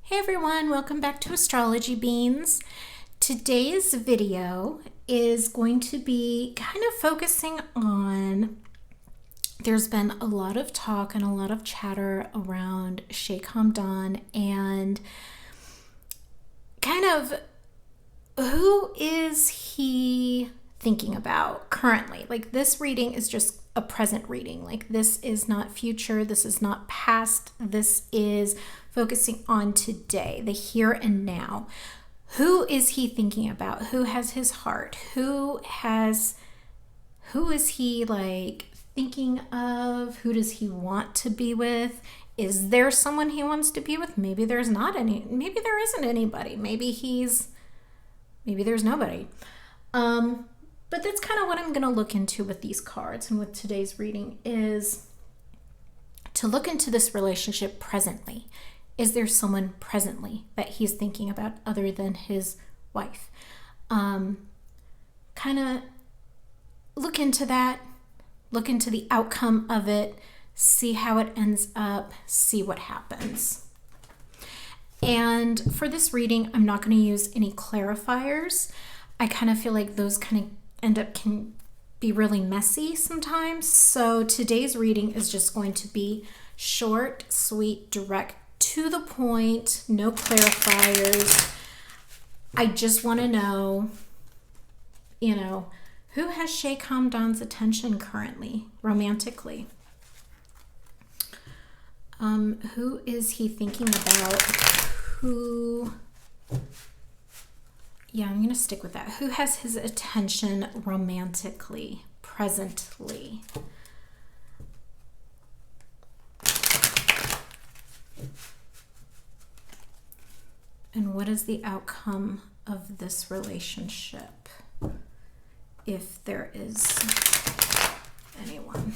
Hey everyone, welcome back to Astrology Beans. Today's video is going to be kind of focusing on, there's been a lot of talk and a lot of chatter around Sheikh Hamdan and kind of who is he thinking about currently. Like, this reading is just a present reading. Like, this is not future, this is not past, this is focusing on today, the here and now. Who is he thinking about? Who has his heart? Who is he like thinking of? Who does he want to be with? Is there someone he wants to be with? Maybe there's not any. Maybe there isn't anybody. Maybe there's nobody. But that's kind of what I'm going to look into with these cards and with today's reading, is to look into this relationship presently. Is there someone presently that he's thinking about other than his wife? Kind of look into that, look into the outcome of it, see how it ends up, see what happens. And for this reading, I'm not going to use any clarifiers. I kind of feel like those kind of can be really messy sometimes. So today's reading is just going to be short, sweet, direct, to the point, no clarifiers. I just want to know, who has Sheikh Hamdan's attention currently, romantically? Who is he thinking about? I'm going to stick with that. Who has his attention romantically, presently? And what is the outcome of this relationship, if there is anyone?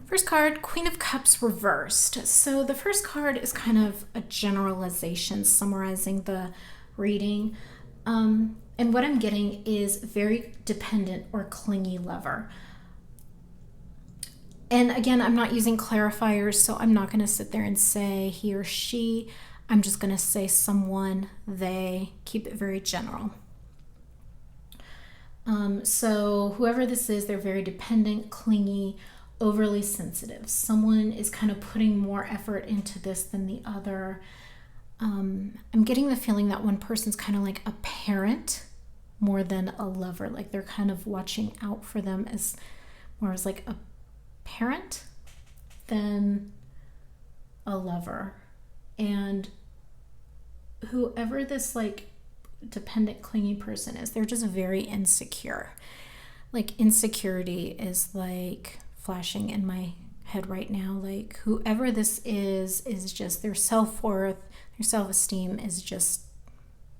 First card, Queen of Cups reversed. So the first card is kind of a generalization summarizing the reading. And what I'm getting is very dependent or clingy lover. And again, I'm not using clarifiers, so I'm not going to sit there and say he or she. I'm just going to say someone, they. Keep it very general. So whoever this is, they're very dependent, clingy, overly sensitive. Someone is kind of putting more effort into this than the other. I'm getting the feeling that one person's kind of like a parent more than a lover. Like, they're kind of watching out for them as more as like a parent than a lover. And whoever this like dependent, clingy person is, they're just very insecure. Like, insecurity is like flashing in my head right now. Like, whoever this is just, their self-worth, their self-esteem is just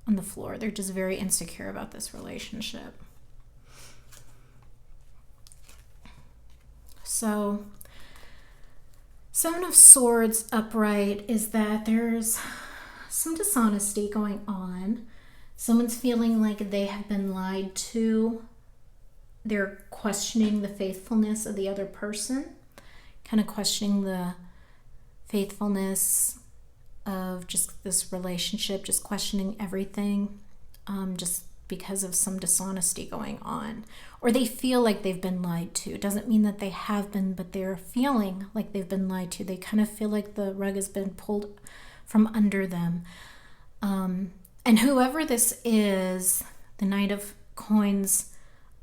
on the floor. They're just very insecure about this relationship. So, Seven of Swords upright is that there's some dishonesty going on. Someone's feeling like they have been lied to. They're questioning the faithfulness of the other person, kind of questioning the faithfulness of just this relationship, just questioning everything, just because of some dishonesty going on. Or they feel like they've been lied to. It doesn't mean that they have been, but they're feeling like they've been lied to. They kind of feel like the rug has been pulled from under them. And whoever this is, the Knight of Coins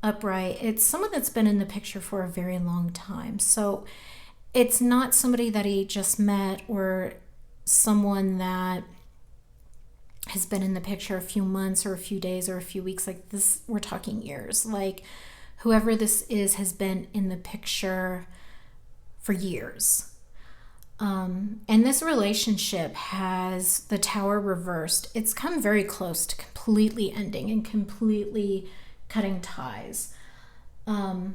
upright, it's someone that's been in the picture for a very long time. So it's not somebody that he just met, or someone that has been in the picture a few months or a few days or a few weeks. Like, this, we're talking years. Like, whoever this is has been in the picture for years. And this relationship has the Tower reversed. It's come very close to completely ending and completely cutting ties. I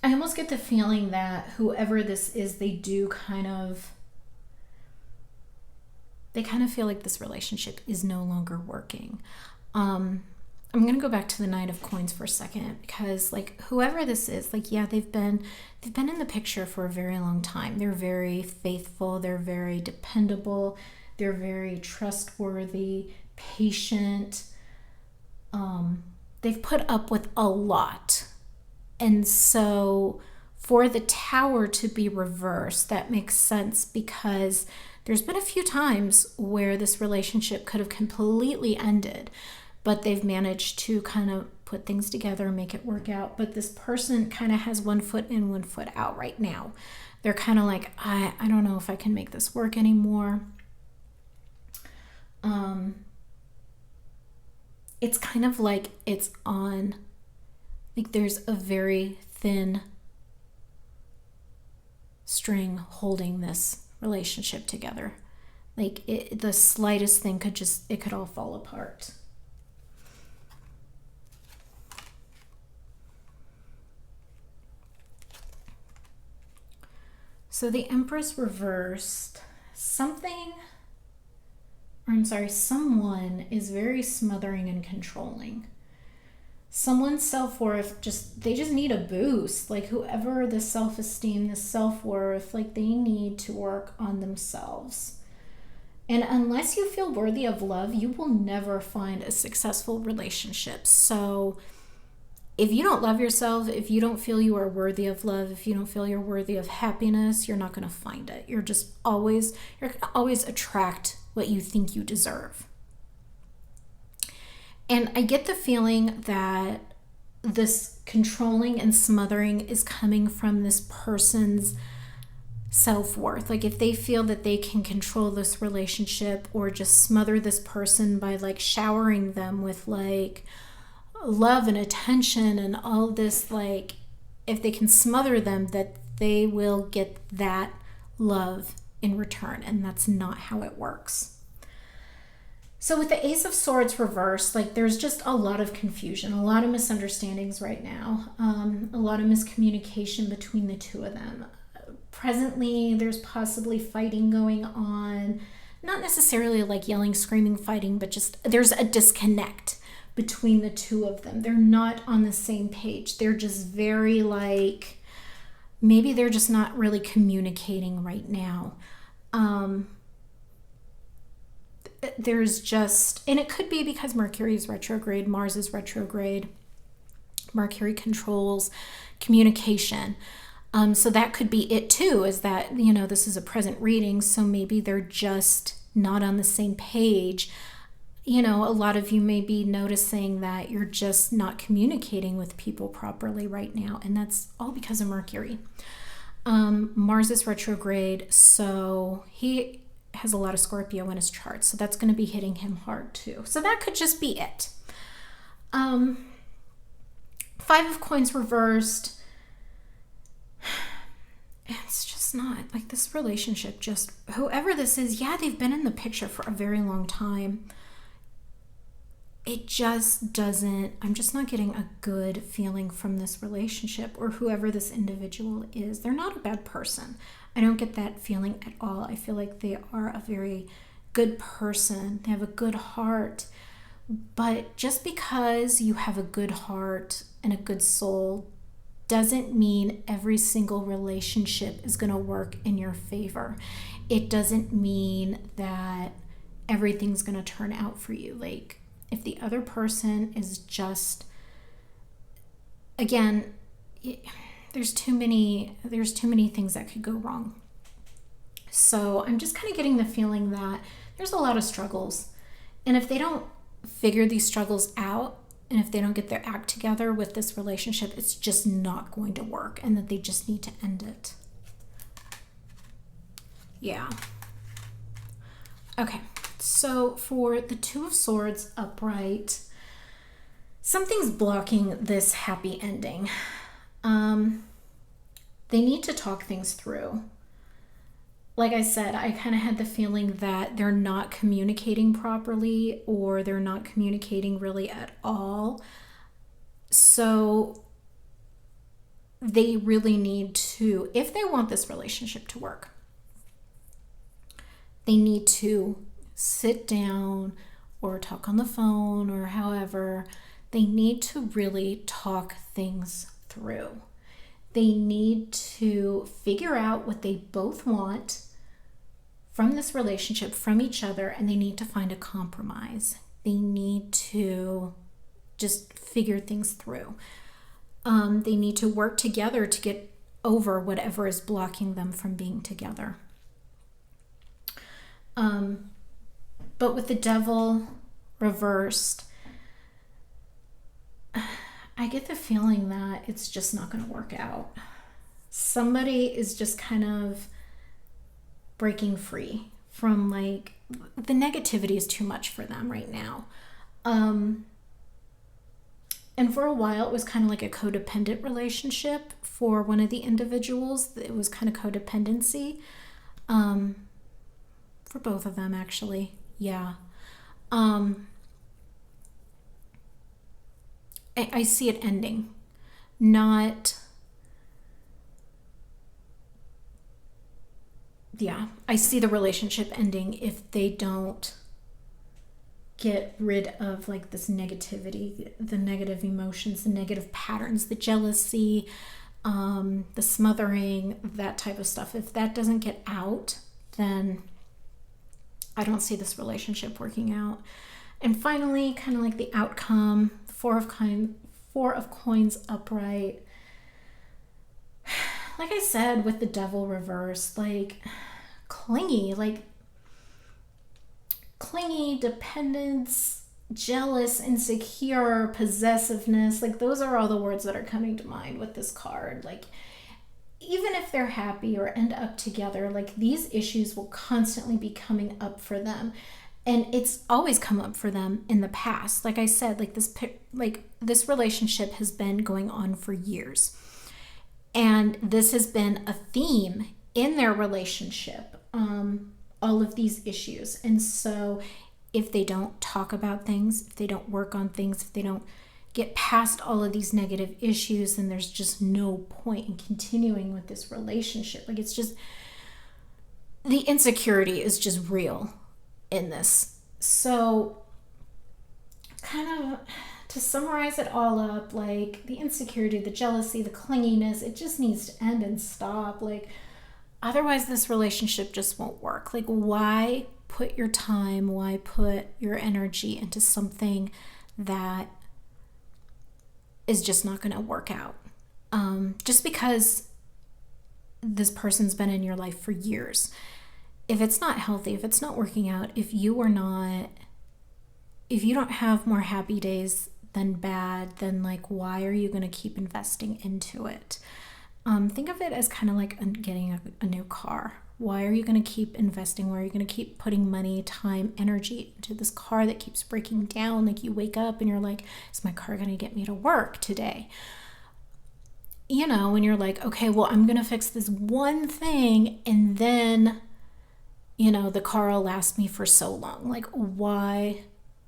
almost get the feeling that whoever this is, they kind of feel like this relationship is no longer working. I'm going to go back to the Knight of Coins for a second, because like whoever this is, like, yeah, they've been in the picture for a very long time. They're very faithful, they're very dependable, they're very trustworthy, patient. They've put up with a lot. And so for the Tower to be reversed, that makes sense, because there's been a few times where this relationship could have completely ended, but they've managed to kind of put things together and make it work out. But this person kind of has one foot in, one foot out right now. They're kind of like, I don't know if I can make this work anymore. It's kind of like it's on, like there's a very thin string holding this relationship together. Like the slightest thing it could all fall apart. So the Empress reversed, someone is very smothering and controlling. Someone's self-worth, they just need a boost. Like whoever the self-esteem, the self-worth, like they need to work on themselves. And unless you feel worthy of love, you will never find a successful relationship. So if you don't love yourself, if you don't feel you are worthy of love, if you don't feel you're worthy of happiness, you're not going to find it. You're going to always attract what you think you deserve. And I get the feeling that this controlling and smothering is coming from this person's self-worth. Like if they feel that they can control this relationship or just smother this person by like showering them with like love and attention and all this, like if they can smother them, that they will get that love in return, and that's not how it works. So with the Ace of Swords reversed, like there's just a lot of confusion, a lot of misunderstandings right now, a lot of miscommunication between the two of them. Presently, there's possibly fighting going on, not necessarily like yelling, screaming, fighting, but just there's a disconnect between the two of them. They're not on the same page. They're just very like, maybe they're just not really communicating right now. There's just, and it could be because Mercury is retrograde, Mars is retrograde. Mercury controls communication. So that could be it too, is that, this is a present reading, so maybe they're just not on the same page. A lot of you may be noticing that you're just not communicating with people properly right now, and that's all because of Mercury. Mars is retrograde, so he has a lot of Scorpio in his chart, so that's going to be hitting him hard too. So that could just be it. Five of Coins reversed. It's just not like this relationship, just whoever this is, yeah, they've been in the picture for a very long time. It just doesn't, I'm just not getting a good feeling from this relationship or whoever this individual is. They're not a bad person. I don't get that feeling at all. I feel like they are a very good person. They have a good heart. But just because you have a good heart and a good soul doesn't mean every single relationship is going to work in your favor. It doesn't mean that everything's going to turn out for you. Like, if the other person is just, again, there's too many things that could go wrong. So I'm just kind of getting the feeling that there's a lot of struggles. And if they don't figure these struggles out, and if they don't get their act together with this relationship, it's just not going to work, and that they just need to end it. Yeah. Okay. So for the Two of Swords upright, something's blocking this happy ending. They need to talk things through. Like I said, I kind of had the feeling that they're not communicating properly, or they're not communicating really at all. So they really need to, if they want this relationship to work, they need to sit down or talk on the phone or however. They need to really talk things through. They need to figure out what they both want from this relationship, from each other, and they need to find a compromise. They need to just figure things through. They need to work together to get over whatever is blocking them from being together. But with the Devil reversed, I get the feeling that it's just not going to work out. Somebody is just kind of breaking free from, like, the negativity is too much for them right now. And for a while, it was kind of like a codependent relationship for one of the individuals. It was kind of codependency. For both of them, actually. Yeah. I see it ending. I see the relationship ending if they don't get rid of, like, this negativity, the negative emotions, the negative patterns, the jealousy, the smothering, that type of stuff. If that doesn't get out, then I don't see this relationship working out. And finally, kind of like the outcome, Four of Coins upright. Like I said, with the Devil reversed, like clingy, dependence, jealous, insecure, possessiveness. Like, those are all the words that are coming to mind with this card. Like, even if they're happy or end up together, like, these issues will constantly be coming up for them. And it's always come up for them in the past. Like I said, this relationship has been going on for years. And this has been a theme in their relationship, all of these issues. And so if they don't talk about things, if they don't work on things, if they don't get past all of these negative issues, then there's just no point in continuing with this relationship. Like, it's just, the insecurity is just real in this. So, kind of to summarize it all up, like, the insecurity, the jealousy, the clinginess, it just needs to end and stop. Like, otherwise this relationship just won't work. Like, why put your time, why put your energy into something that is just not going to work out? Just because this person's been in your life for years. If it's not healthy, if it's not working out, if you don't have more happy days than bad, then, like, why are you going to keep investing into it? Think of it as kind of like getting a new car. Why are you going to keep investing? Why are you going to keep putting money, time, energy into this car that keeps breaking down? Like, you wake up and you're like, is my car going to get me to work today? You know, and you're like, okay, well, I'm going to fix this one thing, and then, you know, the car will last me for so long. Like, why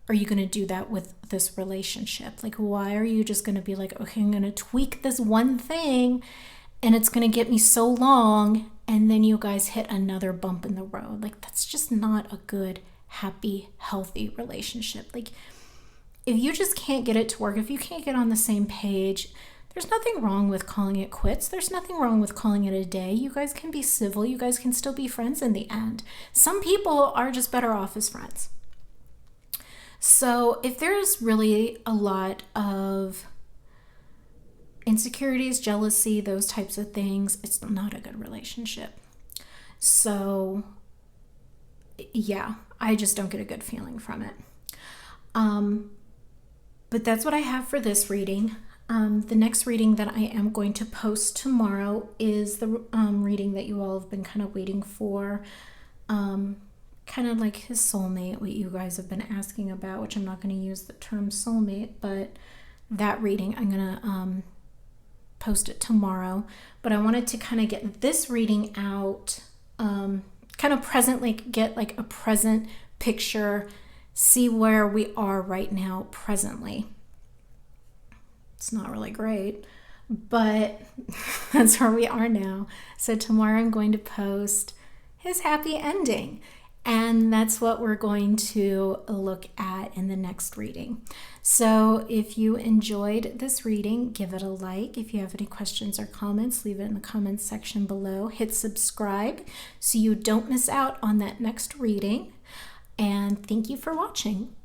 are you going to do that with this relationship? Like, why are you just going to be like, okay, I'm going to tweak this one thing and it's going to get me so long, and then you guys hit another bump in the road? Like, that's just not a good, happy, healthy relationship. Like, if you just can't get it to work, if you can't get on the same page, there's nothing wrong with calling it quits. There's nothing wrong with calling it a day. You guys can be civil. You guys can still be friends in the end. Some people are just better off as friends. So if there's really a lot of insecurities, jealousy, those types of things, it's not a good relationship. So yeah, I just don't get a good feeling from it. But that's what I have for this reading. The next reading that I am going to post tomorrow is the reading that you all have been kind of waiting for. Kind of like his soulmate, what you guys have been asking about, which I'm not going to use the term soulmate, but that reading, I'm going to post it tomorrow. But I wanted to kind of get this reading out, kind of presently, get like a present picture, see where we are right now presently. It's not really great, but that's where we are now. So tomorrow I'm going to post his happy ending. And that's what we're going to look at in the next reading. So if you enjoyed this reading, give it a like. If you have any questions or comments, leave it in the comments section below. Hit subscribe so you don't miss out on that next reading. And thank you for watching.